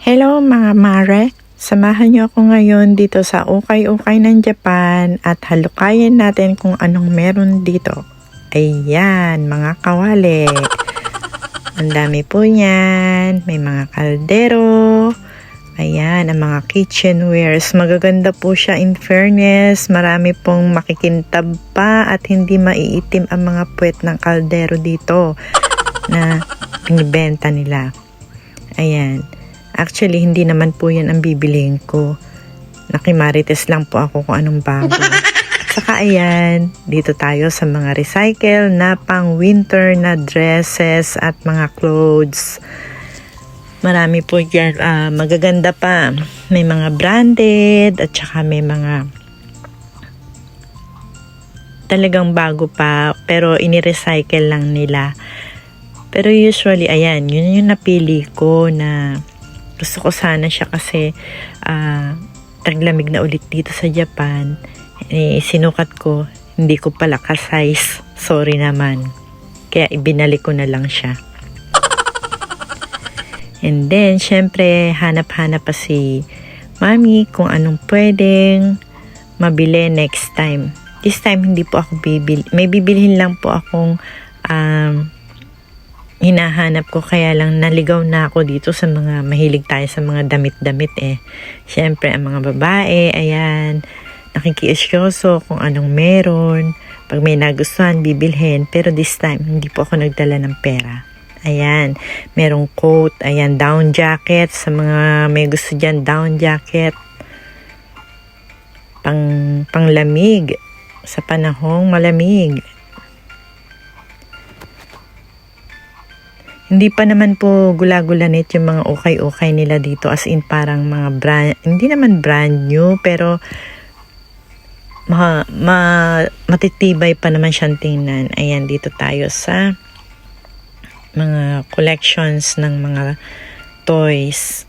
Hello mga mare! Samahan niyo ako ngayon dito sa ukay-ukay ng Japan at halukayin natin kung anong meron dito. Ayan, mga kawali. Ang dami po yan. May mga kaldero. Ayan, ang mga kitchenwares. Magaganda po siya in fairness. Marami pong makikintab pa at hindi maiitim ang mga puwet ng kaldero dito na binibenta nila. Ayan. Actually, hindi naman po yan ang bibiliin ko. Nakimarites lang po ako kung anong bago. At saka ayan, dito tayo sa mga recycle na pang winter na dresses at mga clothes. Marami po dyan, magaganda pa. May mga branded at saka may mga talagang bago pa pero ini-recycle lang nila. Pero usually, ayan, yun yung napili ko na gusto ko sana siya kasi taglamig na ulit dito sa Japan. Sinukat ko, hindi ko pala ka-size. Sorry naman. Kaya ibinalik ko na lang siya. And then, syempre, hanap-hanap pa si Mami kung anong pwedeng mabili next time. This time, hindi po ako bibili. May bibilhin lang po akong hinahanap ko, kaya lang naligaw na ako dito sa mga mahilig tayo sa mga damit-damit eh. Siyempre, ang mga babae, ayan, nakikiisyoso kung anong meron. Pag may nagustuhan, bibilhin. Pero this time, hindi po ako nagdala ng pera. Ayan, merong coat, ayan, down jacket. Sa mga may gusto dyan, down jacket. Panglamig. Sa panahong malamig. Hindi pa naman po gula-gulanit yung mga ukay-ukay nila dito, as in parang mga brand, hindi naman brand new pero matitibay pa naman siyang tingnan. Ayan, dito tayo sa mga collections ng mga toys.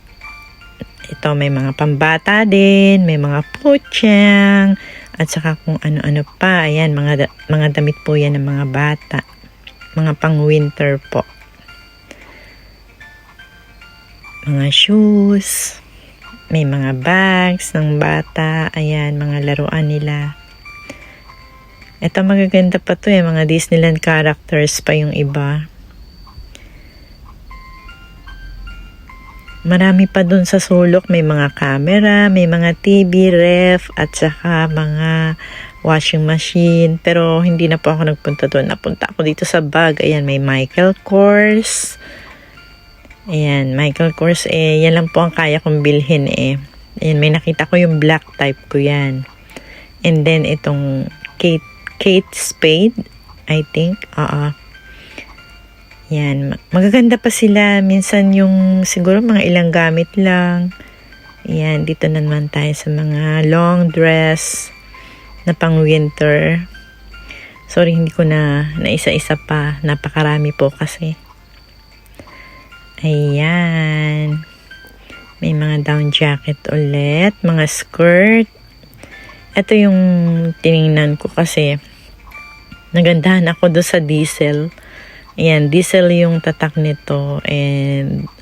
Ito may mga pambata din, may mga putyang, at saka kung ano-ano pa. Ayan, mga damit po yan ng mga bata. Mga pang-winter po. Mga shoes, may mga bags ng bata, ayan, mga laruan nila. Ito magaganda pa to eh, mga Disneyland characters pa yung iba. Marami pa dun sa sulok, may mga camera, may mga TV, ref, at saka mga washing machine. Pero hindi na po ako nagpunta doon. Napunta ako dito sa bag, ayan, may Michael Kors. Ayan, Michael Kors, yan lang po ang kaya kong bilhin eh. Ayan, may nakita ko yung black type ko yan. And then, itong Kate Spade, I think. Yan, magaganda pa sila. Minsan yung, siguro mga ilang gamit lang. Ayan, dito naman tayo sa mga long dress na pang winter. Sorry, hindi ko na isa-isa pa. Napakarami po kasi. Ayan. May mga down jacket ulit. Mga skirt. Ito yung tiningnan ko kasi nagandahan ako doon sa diesel. Ayan, diesel yung tatak nito. And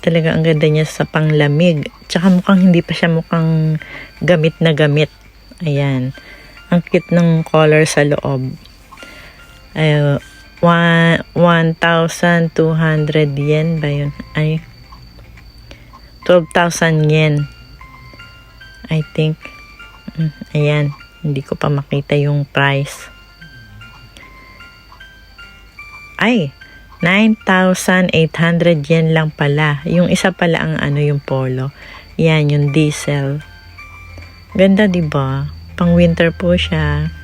talaga ang ganda niya sa panglamig. Tsaka mukhang hindi pa siya mukhang gamit na gamit. Ayan. Ang cute ng color sa loob. 1,200 yen ba yun? Ay, 12,000 yen. I think. Ayan. Hindi ko pa makita yung price. Ay, 9,800 yen lang pala. Yung isa pala ang yung polo. Yan, yung diesel. Ganda, diba? Pang winter po siya.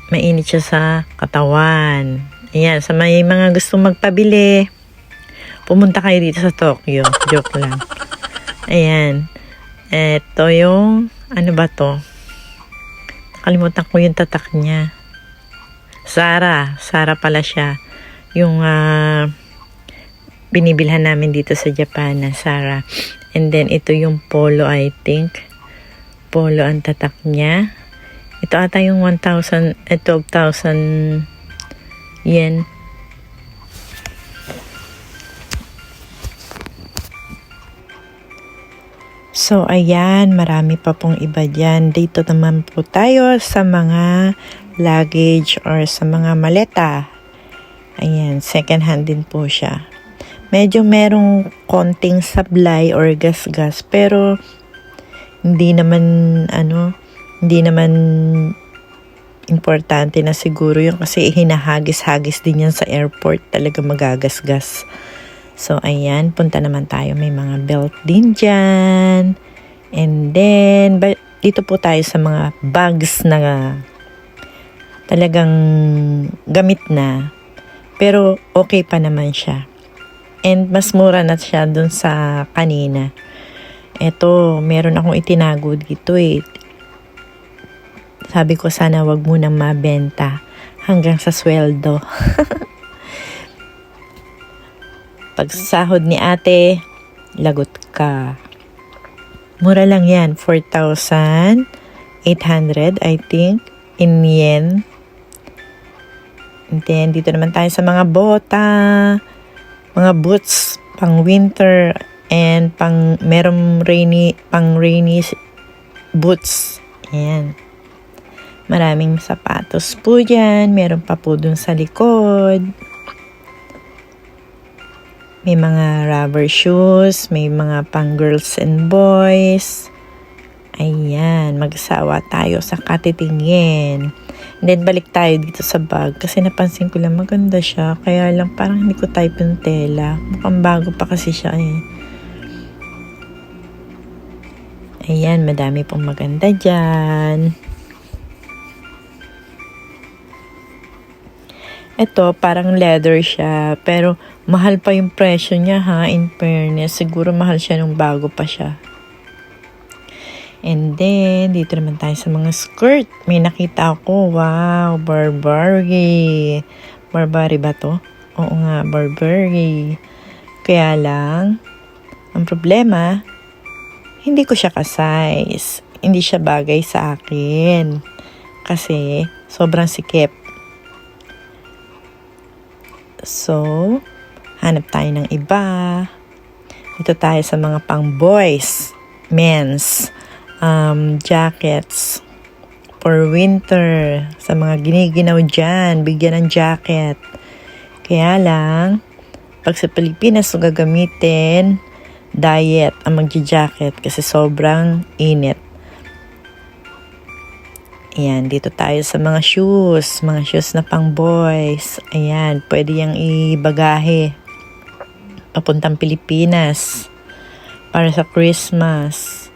Mainit siya sa katawan. Ayan, sa may mga gustong magpabili, pumunta kayo dito sa Tokyo. Joke lang. Ayan. Ito yung, ano ba to? Nakalimutan ko yung tatak niya. Zara pala siya. Yung binibilhan namin dito sa Japan na Zara. And then, ito yung polo, I think. Polo ang tatak niya. Ito ata yung 12,000 yen. So, ayan, marami pa pong iba dyan. Dito naman po tayo sa mga luggage or sa mga maleta. Ayan, second hand din po siya. Medyo merong konting sablay or gas-gas, pero hindi naman importante na siguro yun kasi hinahagis-hagis din yan sa airport, talaga magagasgas. So, ayan, punta naman tayo. May mga belt din dyan. And then, dito po tayo sa mga bags na talagang gamit na. Pero, okay pa naman siya. And, mas mura na siya dun sa kanina. Eto, meron akong itinago dito eh. Sabi ko, sana wag mo nang mabenta hanggang sa sweldo. Pag sahod ni ate, lagot ka. Mura lang yan. 4,800, I think, in yen. And then, dito naman tayo sa mga bota, mga boots, pang winter, and merong rainy boots. Ayan. Maraming sapatos po dyan. Meron pa po dun sa likod. May mga rubber shoes, may mga pang girls and boys. Ayan, magsawa tayo sa katitingin. And then, balik tayo dito sa bag kasi napansin ko lang maganda siya. Kaya lang parang hindi ko type yung tela. Mukhang bago pa kasi siya eh. Ayan, madami pong maganda dyan. Ito, parang leather siya, pero mahal pa yung presyo niya ha, in fairness. Siguro mahal siya nung bago pa siya. And then, dito naman tayo sa mga skirt. May nakita ako, wow, Burberry. Burberry ba to? Oo nga, Burberry. Kaya lang, ang problema, hindi ko siya ka-size. Hindi siya bagay sa akin. Kasi, sobrang sikip. So, hanap tayo ng iba. Dito tayo sa mga pang boys, men's, jackets for winter. Sa mga giniginaw dyan, bigyan ng jacket. Kaya lang, pag sa Pilipinas so gagamitin, diet ang magja-jacket kasi sobrang init. Ayan, dito tayo sa mga shoes na pang boys. Ayan, pwede yang ibagahe papuntang Pilipinas para sa Christmas.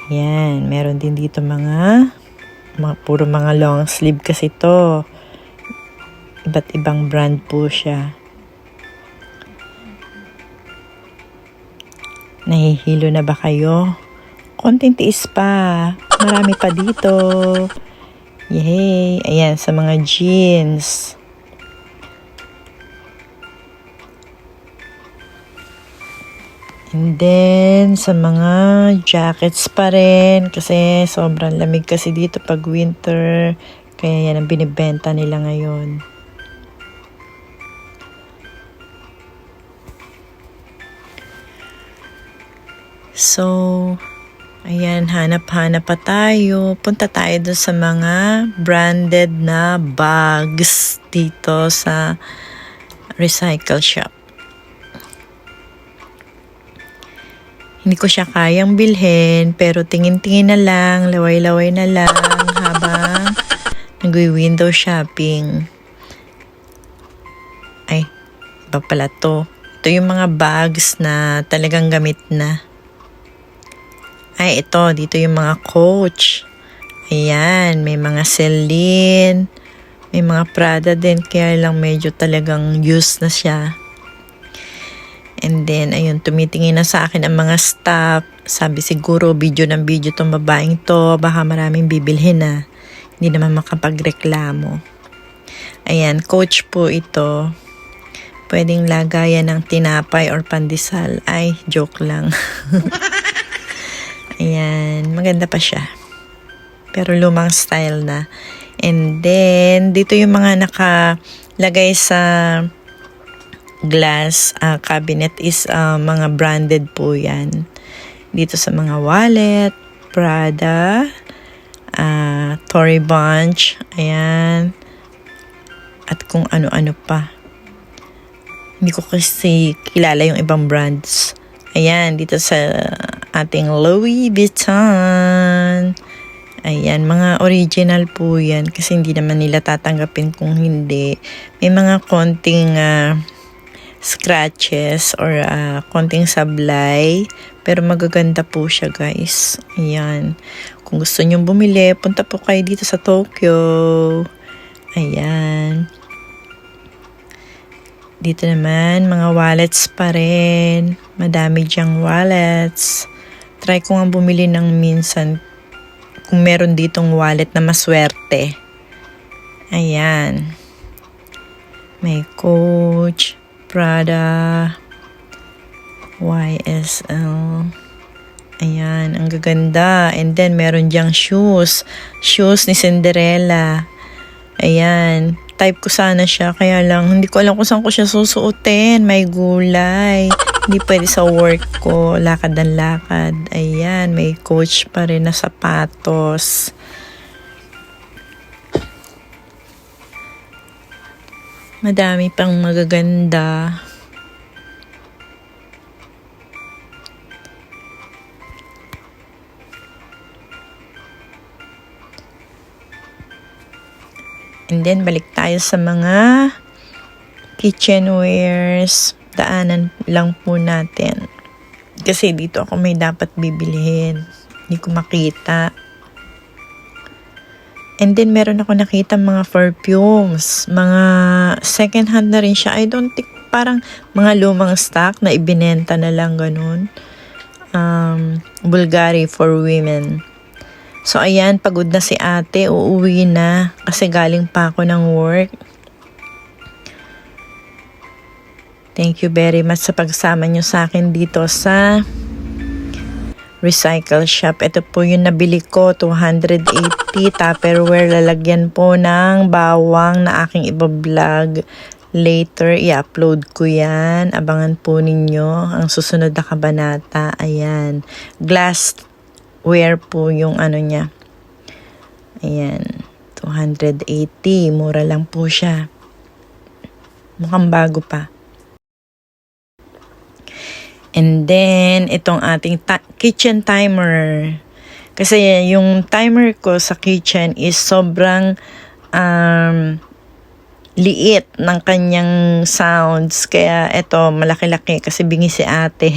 Ayan, meron din dito mga puro mga long sleeve kasi to. Iba't ibang brand po siya. Nahihilo na ba kayo? Konting tiis pa. Marami pa dito. Yay! Ayan, sa mga jeans. And then, sa mga jackets pa rin. Kasi sobrang lamig kasi dito pag winter. Kaya yan ang binibenta nila ngayon. So, ayan, hanap-hanap pa tayo. Punta tayo dun sa mga branded na bags dito sa recycle shop. Hindi ko siya kayang bilhin, pero tingin-tingin na lang, laway-laway na lang habang nag-window shopping. Ay, iba pala to. Ito yung mga bags na talagang gamit na. Ay, ito. Dito yung mga Coach. Ayan. May mga Celine. May mga Prada din. Kaya lang medyo talagang used na siya. And then, ayun. Tumitingin na sa akin ang mga staff. Sabi siguro, video ng video tong babaeng to. Baka maraming bibilhin na. Hindi naman makapagreklamo. Ayan. Coach po ito. Pwedeng lagayan ng tinapay or pandesal. Ay, joke lang. Ayan, maganda pa siya. Pero lumang style na. And then, dito yung mga nakalagay sa glass cabinet is mga branded po yan. dito sa mga wallet, Prada, Tory Bunch, ayan, at kung ano-ano pa. Hindi ko kasi kilala yung ibang brands. Ayan, dito sa ating Louis Vuitton. Ayan, mga original po yan kasi hindi naman nila tatanggapin kung hindi. May mga konting scratches or konting sablay. Pero magaganda po siya, guys. Ayan. Kung gusto nyong bumili, punta po kayo dito sa Tokyo. Ayan. Dito naman, mga wallets pa rin. Madami dyang wallets. Try ko nga bumili ng minsan kung meron ditong wallet na maswerte. Ayan. May Coach, Prada, YSL. Ayan, ang gaganda. And then, meron dyang shoes. Shoes ni Cinderella. Ayan. Type ko sana siya. Kaya lang, hindi ko alam kung saan ko siya susuotin. May gulay. Hindi pwede sa work ko. Lakad ang lakad. Ayan, may Coach pa rin na sapatos. Madami pang magaganda. And then, balik tayo sa mga kitchenwares. Daanan lang po natin. Kasi dito ako may dapat bibilihin. Hindi ko makita. And then, meron ako nakita mga perfumes. Mga second hand na rin siya. I don't think, parang mga lumang stock na ibinenta na lang ganun. Bulgari for women. So, ayan, pagod na si ate. Uuwi na kasi galing pa ako ng work. Thank you very much sa pagsama nyo sa akin dito sa recycle shop. Ito po yung nabili ko, 280 Tupperware. Lalagyan po ng bawang na aking iba-vlog. Later, i-upload ko yan. Abangan po ninyo ang susunod na kabanata. Ayan. Glassware po yung ano niya. Ayan. 280. Mura lang po siya. Mukhang bago pa. And then, itong ating kitchen timer. Kasi yung timer ko sa kitchen is sobrang liit ng kanyang sounds. Kaya ito, malaki-laki kasi bingi si ate.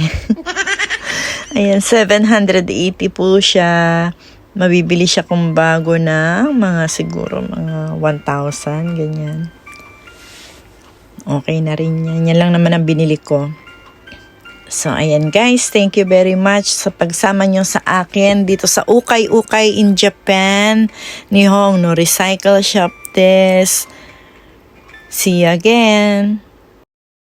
Ayan, 780 po siya. Mabibili siya kung bago na mga siguro mga 1,000, ganyan. Okay na rin yan. Yan lang naman ang binili ko. So, ayan guys, thank you very much sa pagsama nyo sa akin dito sa Ukay-Ukay in Japan. Nihong no Recycle Shop des. See you again.